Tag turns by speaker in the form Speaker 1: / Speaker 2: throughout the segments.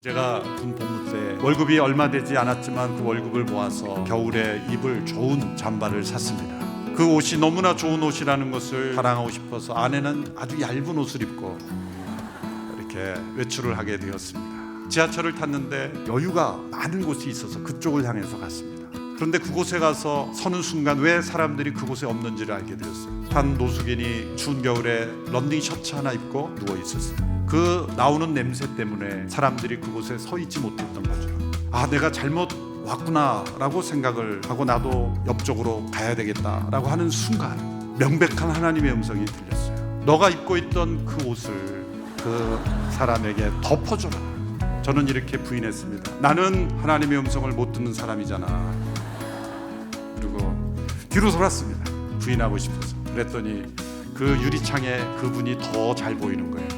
Speaker 1: 제가 군 복무 때 월급이 얼마 되지 않았지만 그 월급을 모아서 겨울에 입을 좋은 잠바를 샀습니다. 그 옷이 너무나 좋은 옷이라는 것을 자랑하고 싶어서 아내는 아주 얇은 옷을 입고 이렇게 외출을 하게 되었습니다. 지하철을 탔는데 여유가 많은 곳이 있어서 그쪽을 향해서 갔습니다. 그런데 그곳에 가서 서는 순간 왜 사람들이 그곳에 없는지를 알게 되었어요. 한 노숙인이 추운 겨울에 런닝 셔츠 하나 입고 누워 있었어요. 그 나오는 냄새 때문에 사람들이 그곳에 서 있지 못했던 거죠. 아, 내가 잘못 왔구나라고 생각을 하고 나도 옆쪽으로 가야 되겠다라고 하는 순간 명백한 하나님의 음성이 들렸어요. 너가 입고 있던 그 옷을 그 사람에게 덮어줘라. 저는 이렇게 부인했습니다. 나는 하나님의 음성을 못 듣는 사람이잖아. 그리고 뒤로 돌았습니다. 부인하고 싶어서. 그랬더니 그 유리창에 그분이 더 잘 보이는 거예요.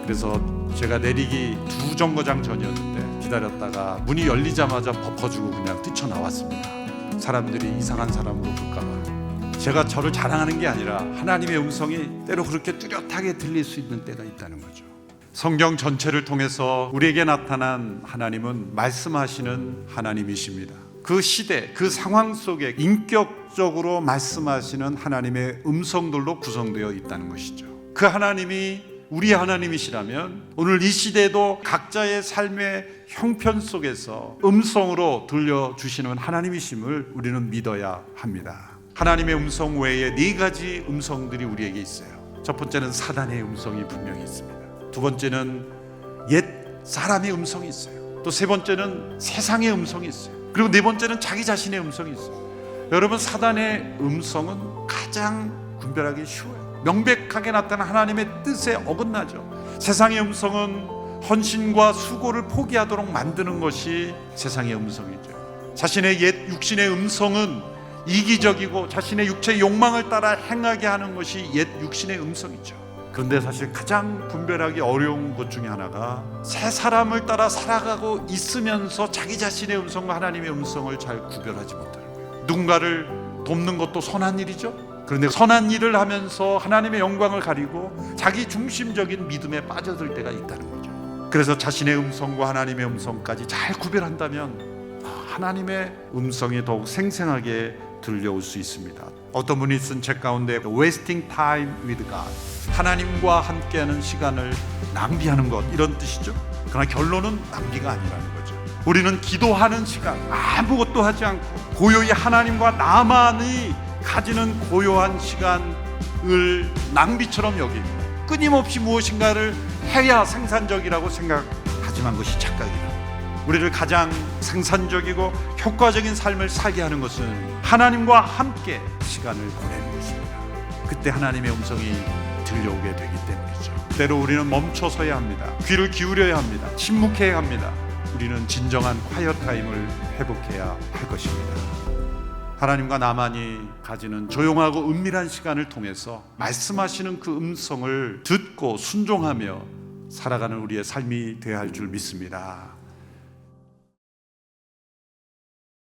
Speaker 1: 그래서 제가 내리기 2정거장 전이었는데 기다렸다가 문이 열리자마자 덮어주고 그냥 뛰쳐나왔습니다. 사람들이 이상한 사람으로 볼까봐. 제가 저를 자랑하는 게 아니라 하나님의 음성이 때로 그렇게 뚜렷하게 들릴 수 있는 때가 있다는 거죠. 성경 전체를 통해서 우리에게 나타난 하나님은 말씀하시는 하나님이십니다. 그 시대, 그 상황 속에 인격적으로 말씀하시는 하나님의 음성들로 구성되어 있다는 것이죠. 그 하나님이 우리 하나님이시라면 오늘 이 시대에도 각자의 삶의 형편 속에서 음성으로 들려주시는 하나님이심을 우리는 믿어야 합니다. 하나님의 음성 외에 4가지 음성들이 우리에게 있어요. 첫 번째는 사단의 음성이 분명히 있습니다. 두 번째는 옛 사람의 음성이 있어요. 또 세 번째는 세상의 음성이 있어요. 그리고 네 번째는 자기 자신의 음성이 있어요. 여러분, 사단의 음성은 가장 분별하기 쉬워요. 명백하게 나타난 하나님의 뜻에 어긋나죠. 세상의 음성은 헌신과 수고를 포기하도록 만드는 것이 세상의 음성이죠. 자신의 옛 육신의 음성은 이기적이고 자신의 육체의 욕망을 따라 행하게 하는 것이 옛 육신의 음성이죠. 그런데 사실 가장 분별하기 어려운 것 중에 하나가 새 사람을 따라 살아가고 있으면서 자기 자신의 음성과 하나님의 음성을 잘 구별하지 못하는 거예요. 누군가를 돕는 것도 선한 일이죠. 그런데 선한 일을 하면서 하나님의 영광을 가리고 자기 중심적인 믿음에 빠져들 때가 있다는 거죠. 그래서 자신의 음성과 하나님의 음성까지 잘 구별한다면 하나님의 음성이 더욱 생생하게 들려올 수 있습니다. 어떤 분이 쓴 책 가운데 Wasting time with God, 하나님과 함께하는 시간을 낭비하는 것, 이런 뜻이죠. 그러나 결론은 낭비가 아니라는 거죠. 우리는 기도하는 시간, 아무것도 하지 않고 고요히 하나님과 나만이 가지는 고요한 시간을 낭비처럼 여깁니다. 끊임없이 무엇인가를 해야 생산적이라고 생각하지만 그것이 착각이다. 우리를 가장 생산적이고 효과적인 삶을 살게 하는 것은 하나님과 함께 시간을 보내는 것입니다. 그때 하나님의 음성이 들려오게 되기 때문이죠. 때로 우리는 멈춰서야 합니다. 귀를 기울여야 합니다. 침묵해야 합니다. 우리는 진정한 콰이어 타임을 회복해야 할 것입니다. 하나님과 나만이 가지는 조용하고 은밀한 시간을 통해서 말씀하시는 그 음성을 듣고 순종하며 살아가는 우리의 삶이 되어야 할 줄 믿습니다.